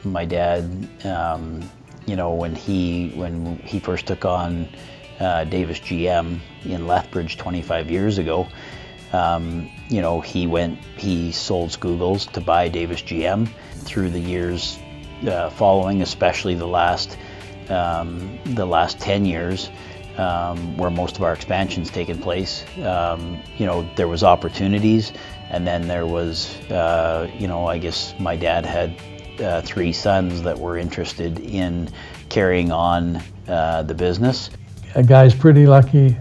My dad, when he first took on Davis GM in Lethbridge 25 years ago, he sold Scoogles to buy Davis GM. Through the years following, especially the last 10 years, where most of our expansion's taken place, there was opportunities, and then there was, I guess my dad had 3 sons that were interested in carrying on the business. A guy's pretty lucky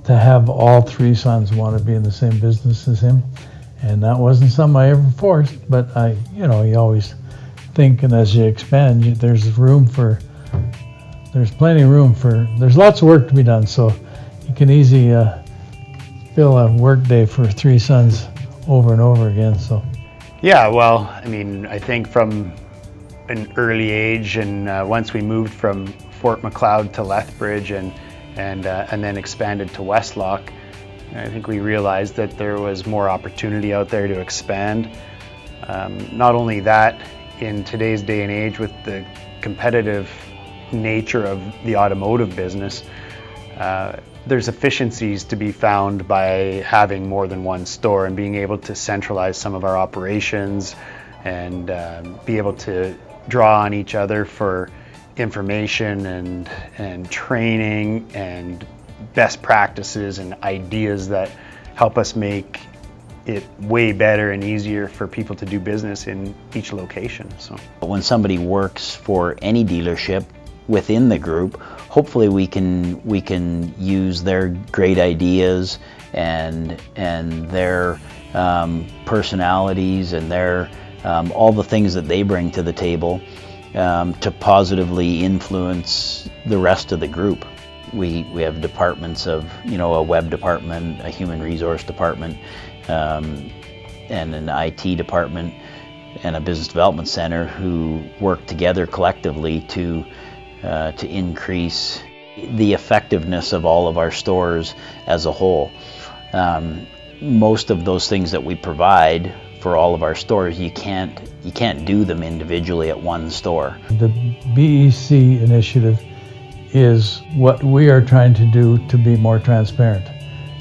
to have all 3 sons want to be in the same business as him, and that wasn't something I ever forced. But you always think, and as you expand, there's plenty of room for. There's lots of work to be done, so you can easily fill a work day for 3 sons over and over again. So. Yeah, well, I think from an early age, and once we moved from Fort Macleod to Lethbridge and then expanded to Westlock, I think we realized that there was more opportunity out there to expand. Not only that, in today's day and age with the competitive nature of the automotive business, there's efficiencies to be found by having more than one store and being able to centralize some of our operations and be able to draw on each other for information and training and best practices and ideas that help us make it way better and easier for people to do business in each location. So when somebody works for any dealership within the group, hopefully we can use their great ideas and their personalities and their all the things that they bring to the table to positively influence the rest of the group. We have departments of, a web department, a human resource department, and an IT department, and a business development center who work together collectively to increase the effectiveness of all of our stores as a whole. Most of those things that we provide for all of our stores, you can't do them individually at one store. The BEC initiative is what we are trying to do to be more transparent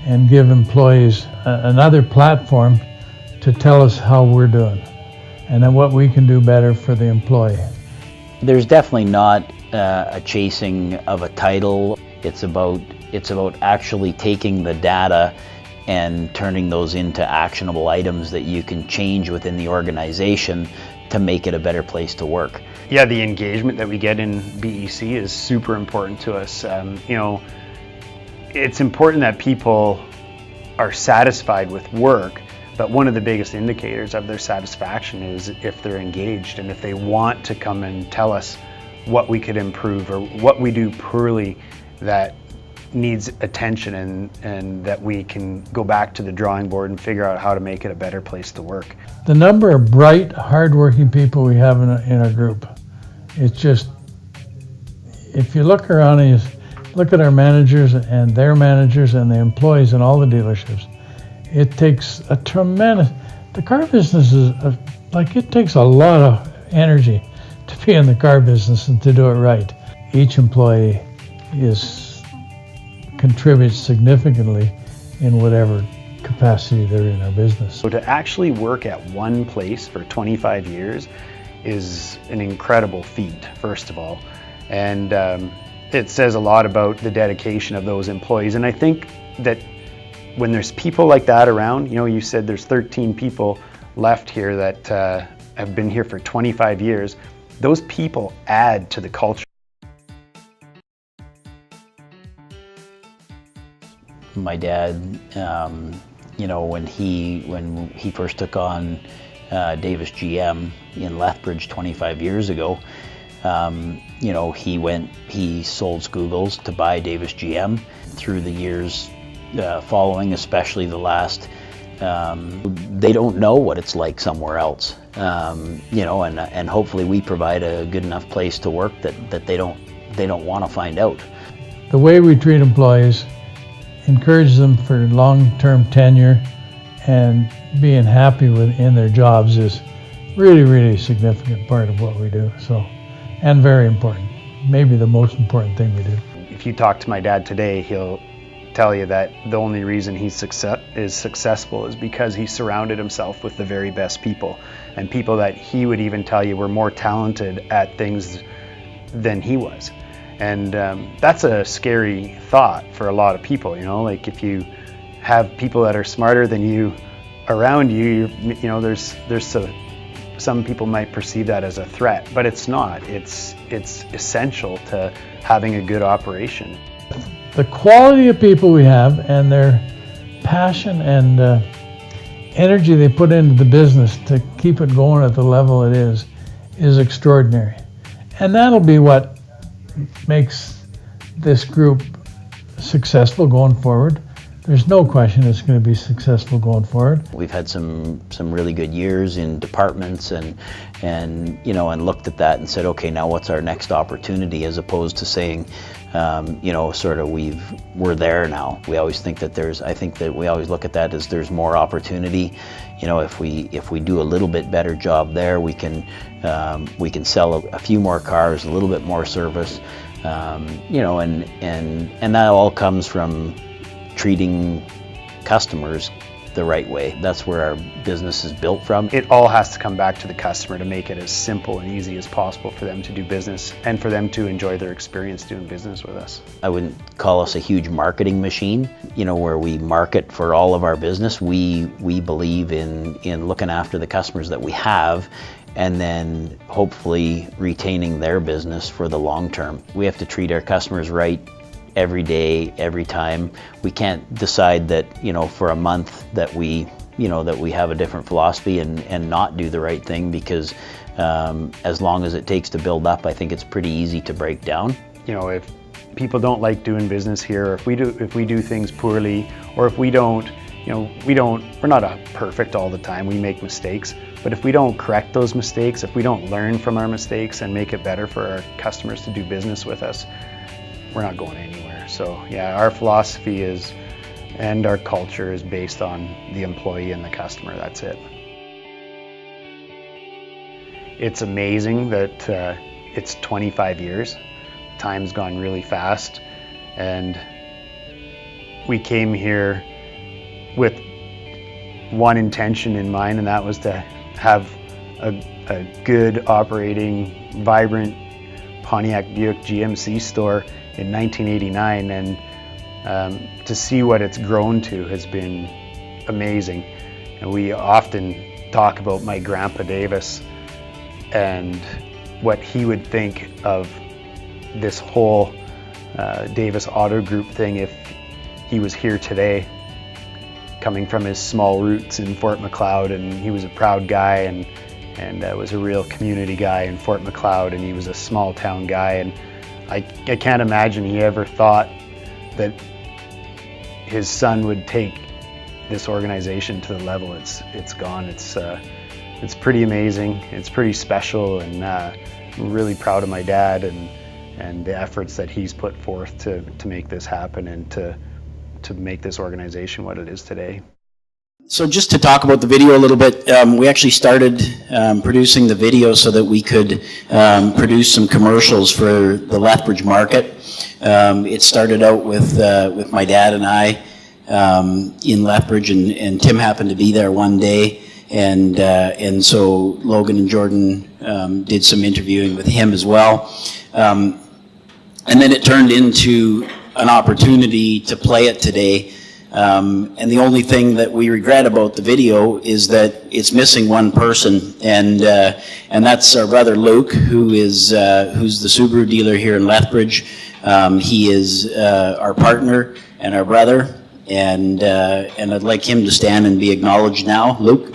and give employees another platform to tell us how we're doing and then what we can do better for the employee. There's definitely not a chasing of a title. It's about actually taking the data and turning those into actionable items that you can change within the organization to make it a better place to work. Yeah, the engagement that we get in BEC is super important to us. It's important that people are satisfied with work, but one of the biggest indicators of their satisfaction is if they're engaged and if they want to come and tell us what we could improve or what we do poorly that needs attention and that we can go back to the drawing board and figure out how to make it a better place to work. The number of bright, hardworking people we have in our group, it's just, if you look around and you look at our managers and their managers and the employees in all the dealerships, it takes a tremendous, the car business is, it takes a lot of energy to be in the car business and to do it right. Each employee contributes significantly in whatever capacity they're in our business. So to actually work at one place for 25 years is an incredible feat, first of all. And it says a lot about the dedication of those employees. And I think that when there's people like that around, you said there's 13 people left here that have been here for 25 years, those people add to the culture. My dad, when he first took on Davis GM in Lethbridge 25 years ago, he sold Scoogles to buy Davis GM. Through the years following, especially the last, they don't know what it's like somewhere else, and hopefully we provide a good enough place to work that they don't want to find out. The way we treat employees encourages them for long-term tenure and being happy in their jobs is really, really significant part of what we do. So, and very important. Maybe the most important thing we do. If you talk to my dad today, he'll tell you that the only reason he's successful is because he surrounded himself with the very best people, and people that he would even tell you were more talented at things than he was. And that's a scary thought for a lot of people, you know, like if you have people that are smarter than you around you, you know, there's some people might perceive that as a threat, but it's not. It's essential to having a good operation. The quality of people we have and their passion and energy they put into the business to keep it going at the level it is extraordinary. And that'll be what makes this group successful going forward. There's no question it's going to be successful going forward. We've had some really good years in departments and you know, and looked at that and said, okay, now what's our next opportunity, as opposed to saying, you know, sort of we're there now. We always think that I think that we always look at that as there's more opportunity. You know, if we do a little bit better job there, we can sell a few more cars, a little bit more service, you know, and that all comes from treating customers the right way. That's where our business is built from. It all has to come back to the customer to make it as simple and easy as possible for them to do business and for them to enjoy their experience doing business with us. I wouldn't call us a huge marketing machine, you know, where we market for all of our business. We believe in looking after the customers that we have, and then hopefully retaining their business for the long term. We have to treat our customers right every day, every time. We can't decide that, you know, for a month that we have a different philosophy and not do the right thing, because as long as it takes to build up, I think it's pretty easy to break down. You know, if people don't like doing business here, or if we do things poorly, or if we don't, you know, we're not perfect all the time. We make mistakes, but if we don't correct those mistakes, if we don't learn from our mistakes and make it better for our customers to do business with us, we're not going anywhere. So yeah, our philosophy is, and our culture is based on the employee and the customer. That's it. It's amazing that it's 25 years. Time's gone really fast, and we came here with one intention in mind, and that was to have a good operating, vibrant Pontiac Buick GMC store in 1989, and to see what it's grown to has been amazing. And we often talk about my grandpa Davis and what he would think of this whole Davis Auto Group thing if he was here today, coming from his small roots in Fort McLeod. And he was a proud guy and was a real community guy in Fort McLeod, and he was a small town guy, and I can't imagine he ever thought that his son would take this organization to the level it's gone. It's pretty amazing. It's pretty special, and I'm really proud of my dad and the efforts that he's put forth to make this happen and to make this organization what it is today. So just to talk about the video a little bit, we actually started producing the video so that we could produce some commercials for the Lethbridge market. It started out with my dad and I in Lethbridge, and Tim happened to be there one day, and so Logan and Jordan did some interviewing with him as well. And then it turned into an opportunity to play it today. And the only thing that we regret about the video is that it's missing one person, and that's our brother Luke, who's the Subaru dealer here in Lethbridge. He is our partner and our brother, and I'd like him to stand and be acknowledged now. Luke.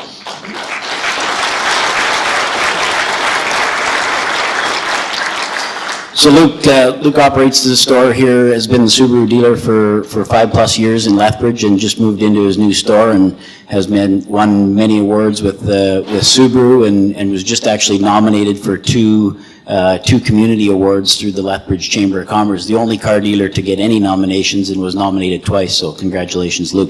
So Luke operates the store here, has been the Subaru dealer for 5+ years in Lethbridge, and just moved into his new store and has won many awards with Subaru, and was just actually nominated for two community awards through the Lethbridge Chamber of Commerce. The only car dealer to get any nominations, and was nominated twice. So congratulations, Luke.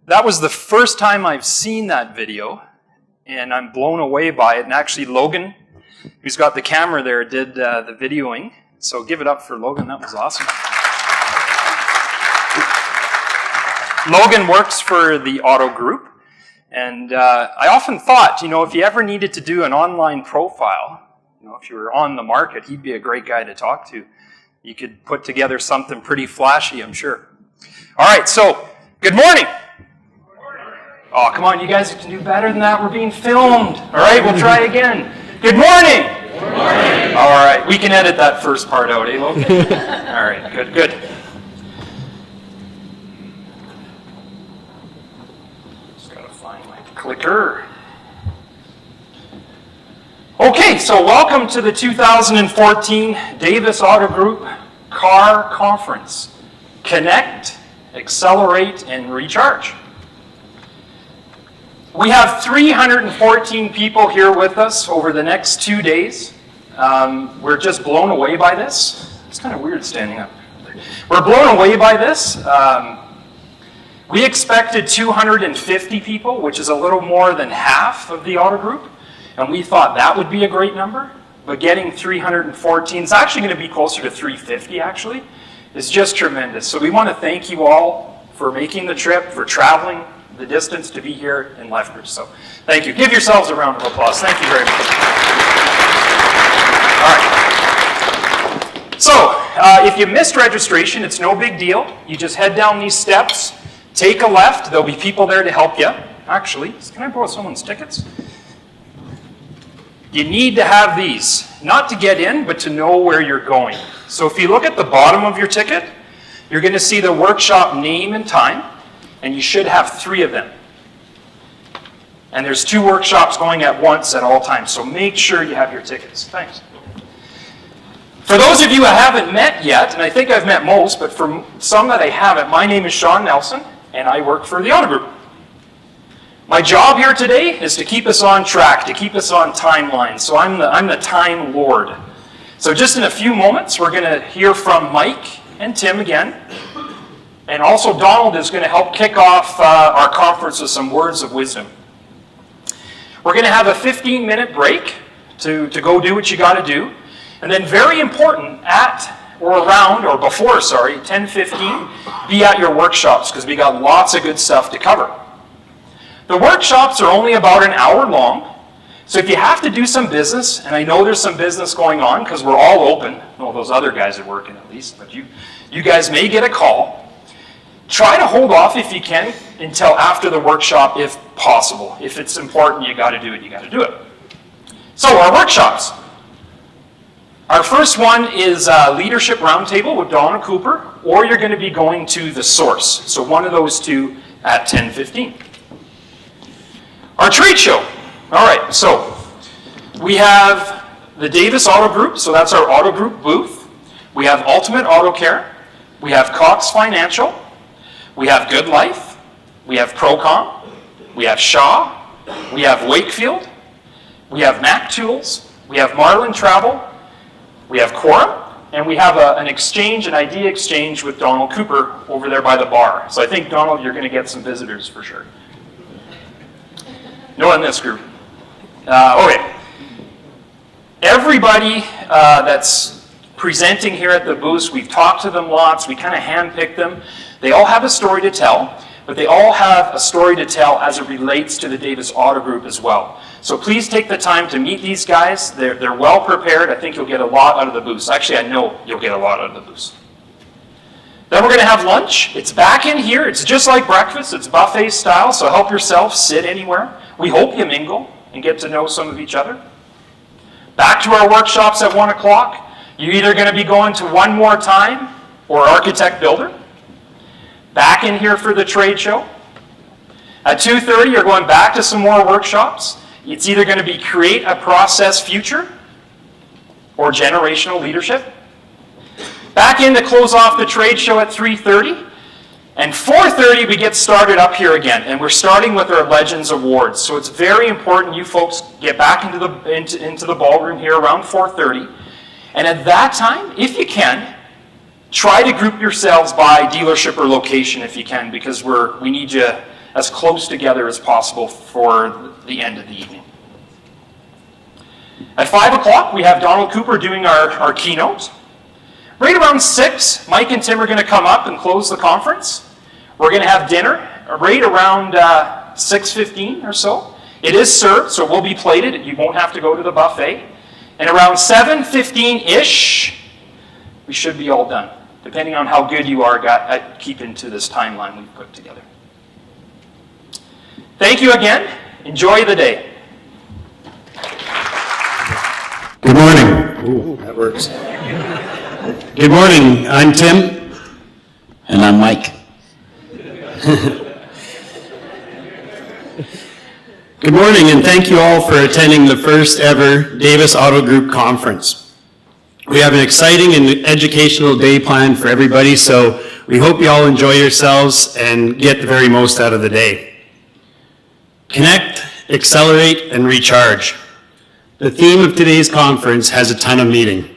That was the first time I've seen that video, and I'm blown away by it. And actually, Logan, who's got the camera there, did the videoing. So give it up for Logan. That was awesome. Logan works for the Auto Group, and I often thought, you know, if you ever needed to do an online profile, you know, if you were on the market, he'd be a great guy to talk to. You could put together something pretty flashy, I'm sure. All right, so good morning. Oh, come on, you guys can do better than that. We're being filmed. All right, we'll try again. Good morning. Good morning. All right, we can edit that first part out, eh, Logan? All right, good, good. Just gotta find my clicker. Okay, so welcome to the 2014 Davis Auto Group Car Conference. Connect, accelerate, and recharge. We have 314 people here with us over the next 2 days. We're just blown away by this. It's kind of weird standing up. We're blown away by this. We expected 250 people, which is a little more than half of the Auto Group. And we thought that would be a great number. But getting 314, it's actually going to be closer to 350 actually. It's just tremendous. So we want to thank you all for making the trip, for traveling the distance to be here in Lethbridge. So thank you. Give yourselves a round of applause. Thank you very much. All right. So if you missed registration, it's no big deal. You just head down these steps, take a left. There'll be people there to help you. Actually, can I borrow someone's tickets? You need to have these, not to get in, but to know where you're going. So if you look at the bottom of your ticket, you're going to see the workshop name and time, and you should have 3 of them. And there's 2 workshops going at once at all times, so make sure you have your tickets. Thanks. For those of you I haven't met yet, and I think I've met most, but for some that I haven't, my name is Sean Nelson, and I work for the Auto Group. My job here today is to keep us on track, to keep us on timeline. So I'm the time lord. So just in a few moments, we're going to hear from Mike and Tim again. And also Donald is going to help kick off our conference with some words of wisdom. We're going to have a 15-minute break to go do what you got to do. And then very important, before 10:15, be at your workshops because we got lots of good stuff to cover. The workshops are only about an hour long, so if you have to do some business, and I know there's some business going on because we're all open, well, those other guys are working at least, but you guys may get a call. Try to hold off if you can until after the workshop if possible. If it's important, you got to do it, you got to do it. So our workshops. Our first one is Leadership Roundtable with Donna Cooper, or you're going to be going to The Source. So one of those 2 at 10:15. Our trade show. All right, so we have the Davis Auto Group, so that's our Auto Group booth. We have Ultimate Auto Care. We have Cox Financial. We have Good Life. We have Procom. We have Shaw. We have Wakefield. We have Mac Tools. We have Marlin Travel. We have Quorum. And we have an exchange, an idea exchange with Donald Cooper over there by the bar. So I think, Donald, you're going to get some visitors for sure. No, in this group. Okay. Everybody that's presenting here at the booth, we've talked to them lots, we kind of handpicked them. They all have a story to tell, but they all have a story to tell as it relates to the Davis Auto Group as well. So please take the time to meet these guys. They're well prepared. I think you'll get a lot out of the booth. Actually, I know you'll get a lot out of the booth. Then we're going to have lunch. It's back in here. It's just like breakfast. It's buffet style, so help yourself. Sit anywhere. We hope you mingle and get to know some of each other. Back to our workshops at 1 o'clock. You're either going to be going to One More Time or Architect Builder. Back in here for the trade show. At 2:30, you're going back to some more workshops. It's either going to be Create a Process Future or Generational Leadership. Back in to close off the trade show at 3:30. And 4:30, we get started up here again, and we're starting with our Legends Awards. So it's very important you folks get back into the ballroom here around 4:30. And at that time, if you can, try to group yourselves by dealership or location if you can, because we need you as close together as possible for the end of the evening. At 5 o'clock, we have Donald Cooper doing our keynote. Right around 6, Mike and Tim are going to come up and close the conference. We're going to have dinner right around 6:15 or so. It is served, so it will be plated. You won't have to go to the buffet. And around 7:15-ish, we should be all done, depending on how good you are at keeping to this timeline we've put together. Thank you again. Enjoy the day. Good morning. Ooh, that works. Good morning. I'm Tim. And I'm Mike. Good morning, and thank you all for attending the first ever Davis Auto Group Conference. We have an exciting and educational day planned for everybody, so we hope you all enjoy yourselves and get the very most out of the day. Connect, accelerate, and recharge. The theme of today's conference has a ton of meaning.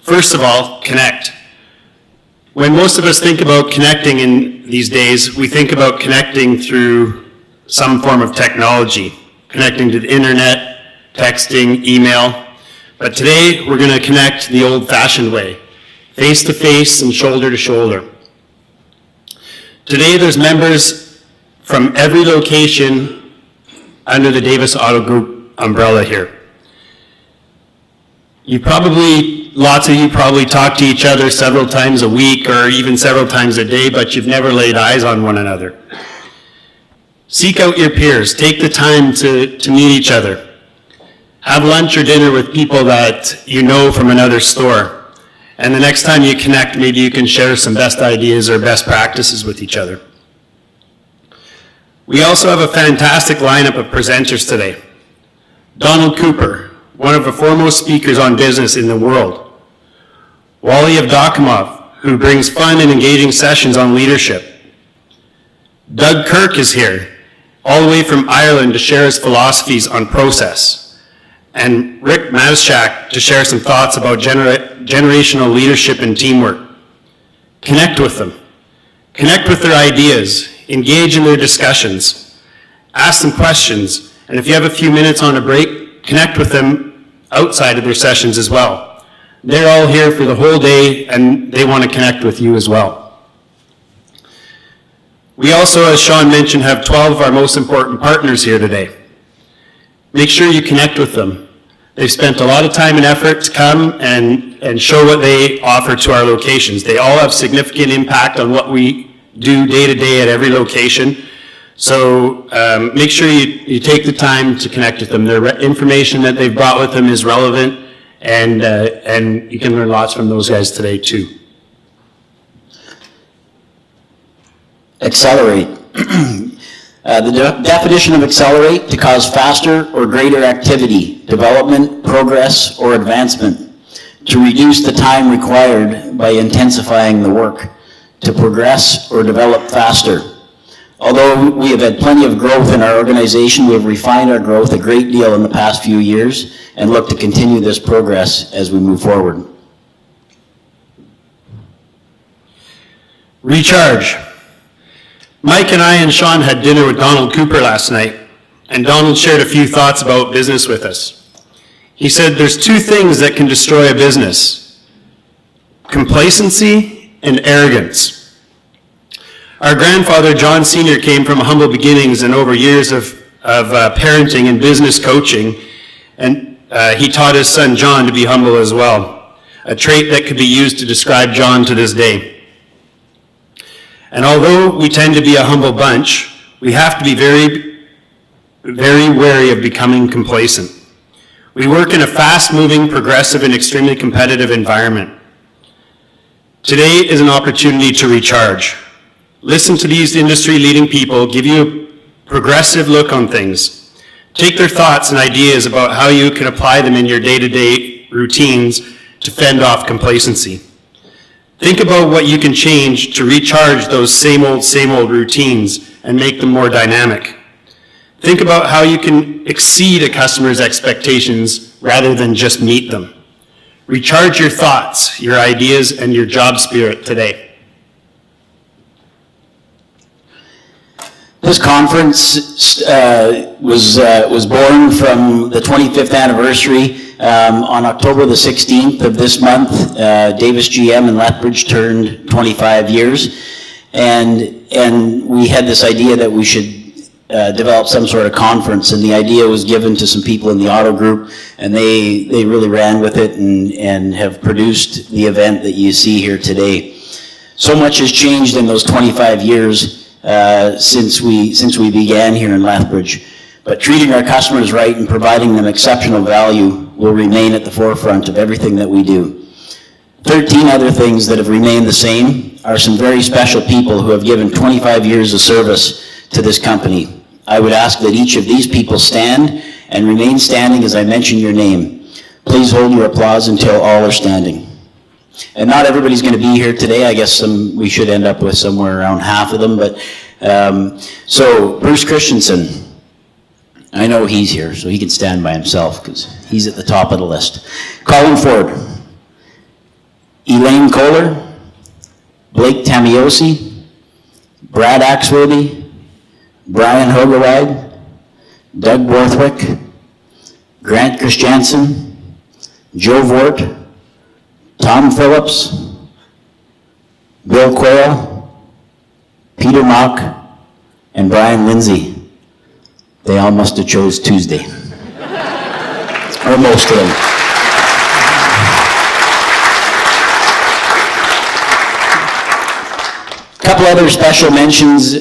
First of all, connect. When most of us think about connecting in these days, we think about connecting through some form of technology, connecting to the internet, texting, email. But today, we're going to connect the old-fashioned way, face-to-face and shoulder-to-shoulder. Today, there's members from every location under the Davis Auto Group umbrella here. Lots of you probably talk to each other several times a week or even several times a day, but you've never laid eyes on one another. Seek out your peers. Take the time to meet each other. Have lunch or dinner with people that you know from another store. And the next time you connect, maybe you can share some best ideas or best practices with each other. We also have a fantastic lineup of presenters today. Donald Cooper, one of the foremost speakers on business in the world. Wally Evdokimoff, who brings fun and engaging sessions on leadership. Doug Kirk is here, all the way from Ireland to share his philosophies on process. And Rick Matischak to share some thoughts about generational leadership and teamwork. Connect with them. Connect with their ideas. Engage in their discussions. Ask them questions. And if you have a few minutes on a break, connect with them outside of their sessions as well. They're all here for the whole day, and they want to connect with you as well. We also, as Sean mentioned, have 12 of our most important partners here today. Make sure you connect with them. They've spent a lot of time and effort to come and show what they offer to our locations. They all have significant impact on what we do day to day at every location. So make sure you take the time to connect with them. Their information that they've brought with them is relevant, and you can learn lots from those guys today too. Accelerate. The definition of accelerate: to cause faster or greater activity, development, progress, or advancement. To reduce the time required by intensifying the work. To progress or develop faster. Although we have had plenty of growth in our organization, we have refined our growth a great deal in the past few years and look to continue this progress as we move forward. Recharge. Mike and I and Sean had dinner with Donald Cooper last night, and Donald shared a few thoughts about business with us. He said there's two things that can destroy a business: complacency and arrogance. Our grandfather, John Sr., came from humble beginnings and over years of parenting and business coaching, and he taught his son John to be humble as well, a trait that could be used to describe John to this day. And although we tend to be a humble bunch, we have to be very, very wary of becoming complacent. We work in a fast-moving, progressive, and extremely competitive environment. Today is an opportunity to recharge. Listen to these industry-leading people give you a progressive look on things. Take their thoughts and ideas about how you can apply them in your day-to-day routines to fend off complacency. Think about what you can change to recharge those same old routines and make them more dynamic. Think about how you can exceed a customer's expectations rather than just meet them. Recharge your thoughts, your ideas, and your job spirit today. This conference was born from the 25th anniversary. On October the 16th of this month, Davis GM and Lethbridge turned 25 years, and we had this idea that we should develop some sort of conference, and the idea was given to some people in the auto group, and they really ran with it and have produced the event that you see here today. So much has changed in those 25 years since we began here in Lethbridge, but treating our customers right and providing them exceptional value will remain at the forefront of everything that we do. 13 other things that have remained the same are some very special people who have given 25 years of service to this company. I would ask that each of these people stand and remain standing as I mention your name. Please hold your applause until all are standing. And not everybody's going to be here today. I guess we should end up with somewhere around half of them. But so Bruce Christensen, I know he's here, so he can stand by himself because he's at the top of the list. Colin Ford, Elaine Kohler, Blake Tamiosi, Brad Axworthy, Brian Hogewide, Doug Borthwick, Grant Christiansen, Joe Vort, Tom Phillips, Bill Quayle, Peter Mock, and Brian Lindsay. They all must have chose Tuesday. Or most of them. A couple other special mentions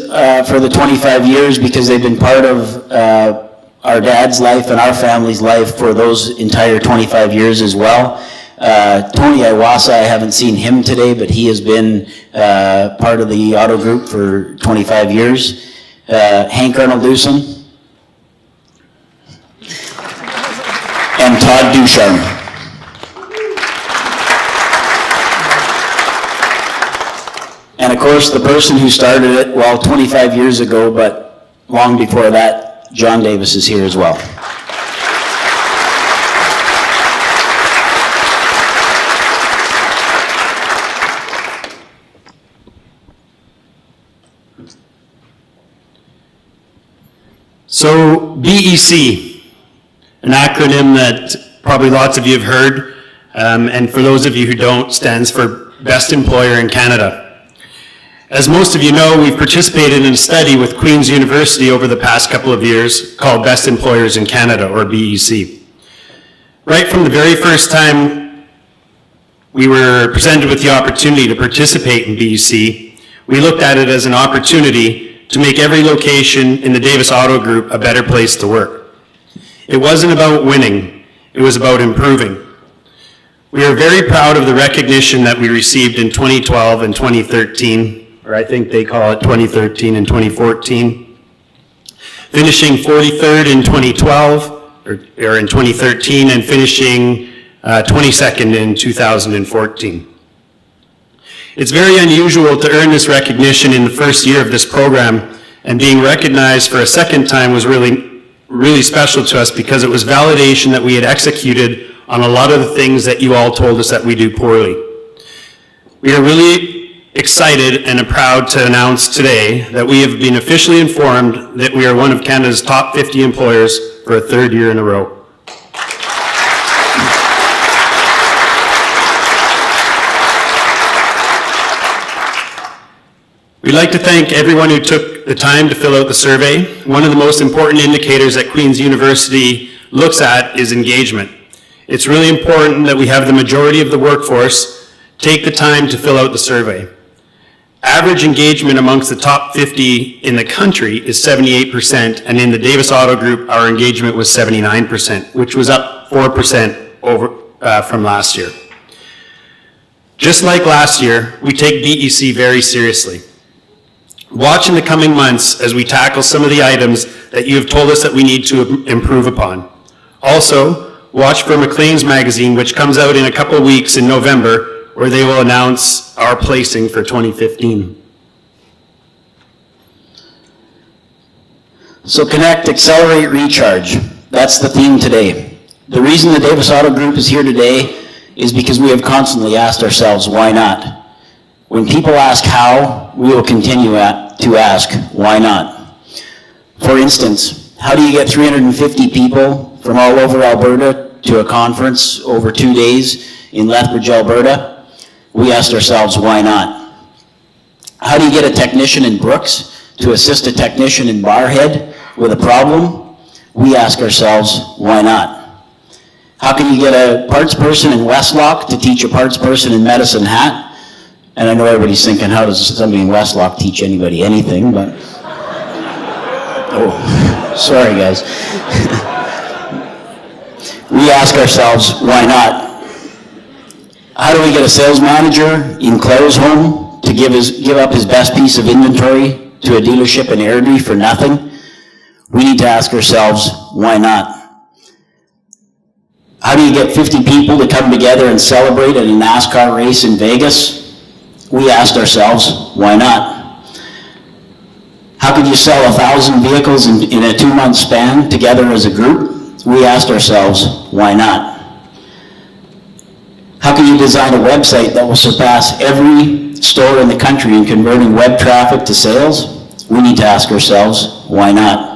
for the 25 years because they've been part of our dad's life and our family's life for those entire 25 years as well. Tony Iwasa, I haven't seen him today, but he has been part of the auto group for 25 years. Hank Arnold-Dusen and Todd Ducharme. And of course, the person who started it, well, 25 years ago, but long before that, John Davis is here as well. So BEC, an acronym that probably lots of you have heard, and for those of you who don't, stands for Best Employer in Canada. As most of you know, we've participated in a study with Queen's University over the past couple of years called Best Employers in Canada, or BEC. Right from the very first time we were presented with the opportunity to participate in BEC, we looked at it as an opportunity to make every location in the Davis Auto Group a better place to work. It wasn't about winning, it was about improving. We are very proud of the recognition that we received in 2012 and 2013, or I think they call it 2013 and 2014. Finishing 43rd in 2012, or in 2013, and finishing 22nd in 2014. It's very unusual to earn this recognition in the first year of this program, and being recognized for a second time was really special to us because it was validation that we had executed on a lot of the things that you all told us that we do poorly. We are really excited and proud to announce today that we have been officially informed that we are one of Canada's top 50 employers for a third year in a row. We'd like to thank everyone who took the time to fill out the survey. One of the most important indicators that Queen's University looks at is engagement. It's really important that we have the majority of the workforce take the time to fill out the survey. Average engagement amongst the top 50 in the country is 78%, and in the Davis Auto Group, our engagement was 79%, which was up 4% from last year. Just like last year, we take BEC very seriously. Watch in the coming months as we tackle some of the items that you have told us that we need to improve upon. Also, watch for Maclean's magazine, which comes out in a couple of weeks in November, where they will announce our placing for 2015. So connect, accelerate, recharge. That's the theme today. The reason the Davis Auto Group is here today is because we have constantly asked ourselves, why not? When people ask how, we will continue to ask, why not? For instance, how do you get 350 people from all over Alberta to a conference over 2 days in Lethbridge, Alberta? We asked ourselves, why not? How do you get a technician in Brooks to assist a technician in Barrhead with a problem? We ask ourselves, why not? How can you get a parts person in Westlock to teach a parts person in Medicine Hat? And I know everybody's thinking, how does somebody in Westlock teach anybody anything, but... oh, sorry guys. We ask ourselves, why not? How do we get a sales manager in Claire's home to give up his best piece of inventory to a dealership in Airdrie for nothing? We need to ask ourselves, why not? How do you get 50 people to come together and celebrate at a NASCAR race in Vegas? We asked ourselves, why not? How could you sell 1,000 vehicles in a 2-month span together as a group? We asked ourselves, why not? How can you design a website that will surpass every store in the country in converting web traffic to sales? We need to ask ourselves, why not?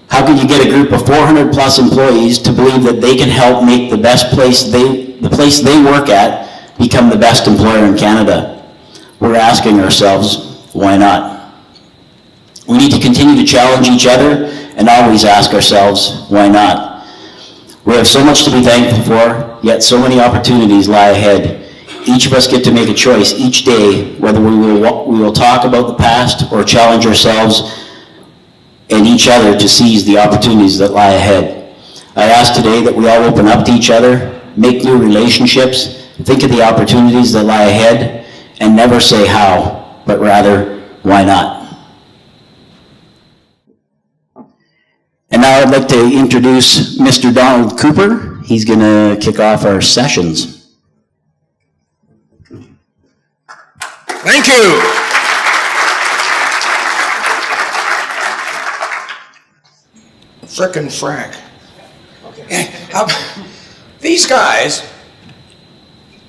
How can you get a group of 400 plus employees to believe that they can help make the place they work at become the best employer in Canada? We're asking ourselves, why not? We need to continue to challenge each other and always ask ourselves, why not? We have so much to be thankful for, yet so many opportunities lie ahead. Each of us get to make a choice each day whether we will talk about the past or challenge ourselves and each other to seize the opportunities that lie ahead. I ask today that we all open up to each other, make new relationships, think of the opportunities that lie ahead, and never say how, but rather, why not? And now I'd like to introduce Mr. Donald Cooper. He's going to kick off our sessions. Thank you. Frickin' Frank. Okay. These guys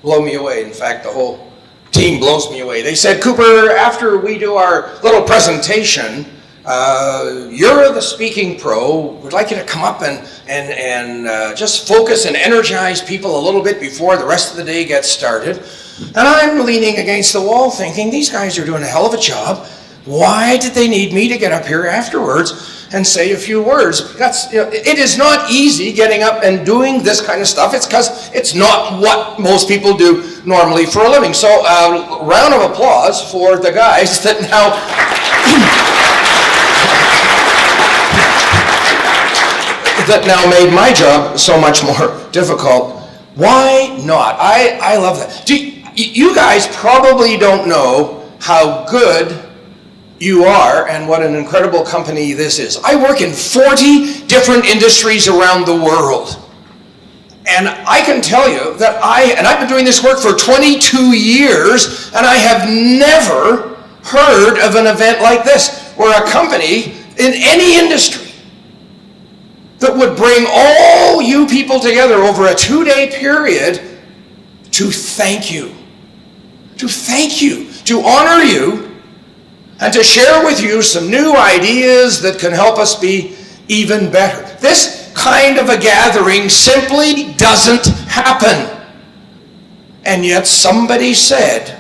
blow me away. In fact, the whole team blows me away. They said, Cooper, after we do our little presentation, you're the speaking pro. We'd like you to come up and just focus and energize people a little bit before the rest of the day gets started. And I'm leaning against the wall thinking, these guys are doing a hell of a job. Why did they need me to get up here afterwards and say a few words? It is not easy getting up and doing this kind of stuff. It's because it's not what most people do normally for a living. So a round of applause for the guys that now made my job so much more difficult. Why not? I love that. You guys probably don't know how good you are and what an incredible company this is. I work in 40 different industries around the world. And I can tell you that I've been doing this work for 22 years, and I have never heard of an event like this, where a company in any industry that would bring all you people together over a 2-day period to thank you, to honor you, and to share with you some new ideas that can help us be even better. This kind of a gathering simply doesn't happen. And yet somebody said,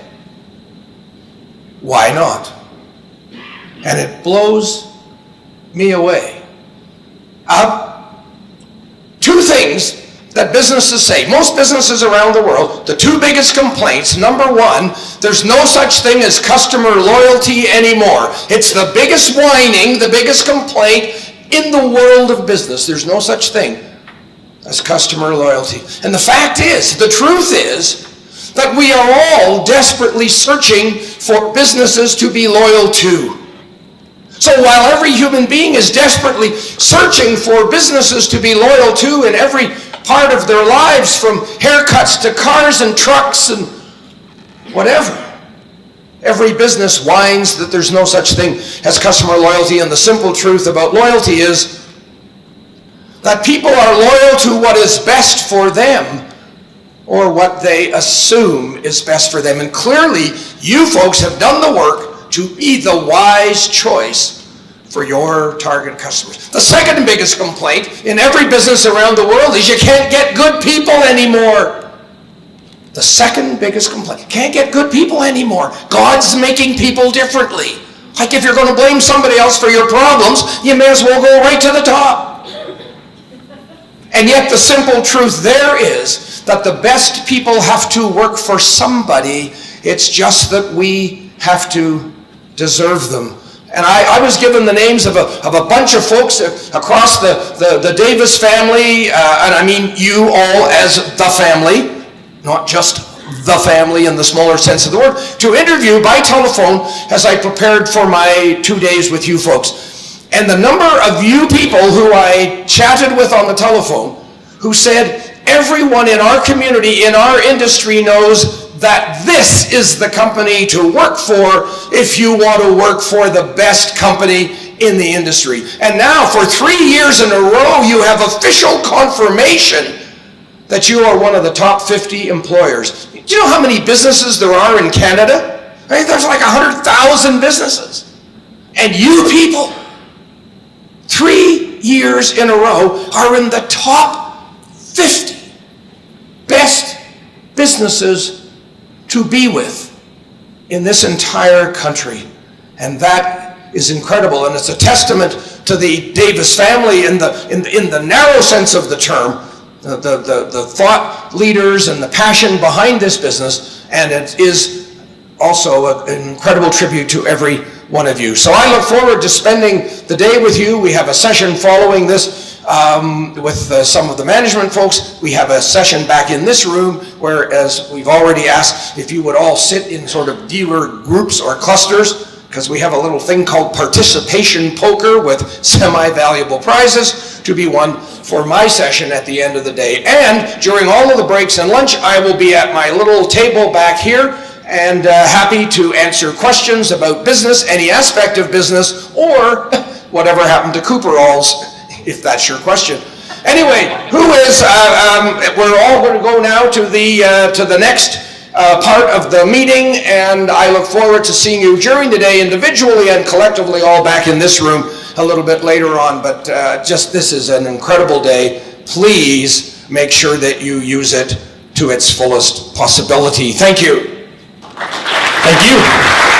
why not? And it blows me away. Two things that businesses say. Most businesses around the world, the two biggest complaints, number one, there's no such thing as customer loyalty anymore. It's the biggest whining, the biggest complaint in the world of business. There's no such thing as customer loyalty. And the fact is, the truth is, that we are all desperately searching for businesses to be loyal to. So while every human being is desperately searching for businesses to be loyal to in every part of their lives, from haircuts to cars and trucks and whatever, every business whines that there's no such thing as customer loyalty. And the simple truth about loyalty is that people are loyal to what is best for them, or what they assume is best for them. And clearly, you folks have done the work to be the wise choice for your target customers. The second biggest complaint in every business around the world is you can't get good people anymore. The second biggest complaint, you can't get good people anymore. God's making people differently. Like if you're going to blame somebody else for your problems, you may as well go right to the top. And yet the simple truth there is that the best people have to work for somebody. It's just that we have to deserve them. And I was given the names of a bunch of folks across the Davis family, and I mean you all as the family, not just the family in the smaller sense of the word, to interview by telephone as I prepared for my 2 days with you folks. And the number of you people who I chatted with on the telephone who said, everyone in our community, in our industry knows that this is the company to work for if you want to work for the best company in the industry. And now for 3 years in a row, you have official confirmation that you are one of the top 50 employers. Do you know how many businesses there are in Canada? I mean, there's like 100,000 businesses. And you people, 3 years in a row, are in the top 50 best businesses to be with in this entire country. And that is incredible, and it's a testament to the Davis family in the narrow sense of the term, the thought leaders and the passion behind this business, and it is also an incredible tribute to every one of you. So I look forward to spending the day with you. We have a session following this with some of the management folks. We have a session back in this room where, as we've already asked, if you would all sit in sort of dealer groups or clusters, because we have a little thing called participation poker with semi-valuable prizes to be won for my session at the end of the day. And during all of the breaks and lunch, I will be at my little table back here and happy to answer questions about business, any aspect of business, or whatever happened to Cooperalls, if that's your question. Anyway, we're all going to go now to the next part of the meeting, and I look forward to seeing you during the day individually and collectively all back in this room a little bit later on. But this is an incredible day. Please make sure that you use it to its fullest possibility. Thank you. Thank you.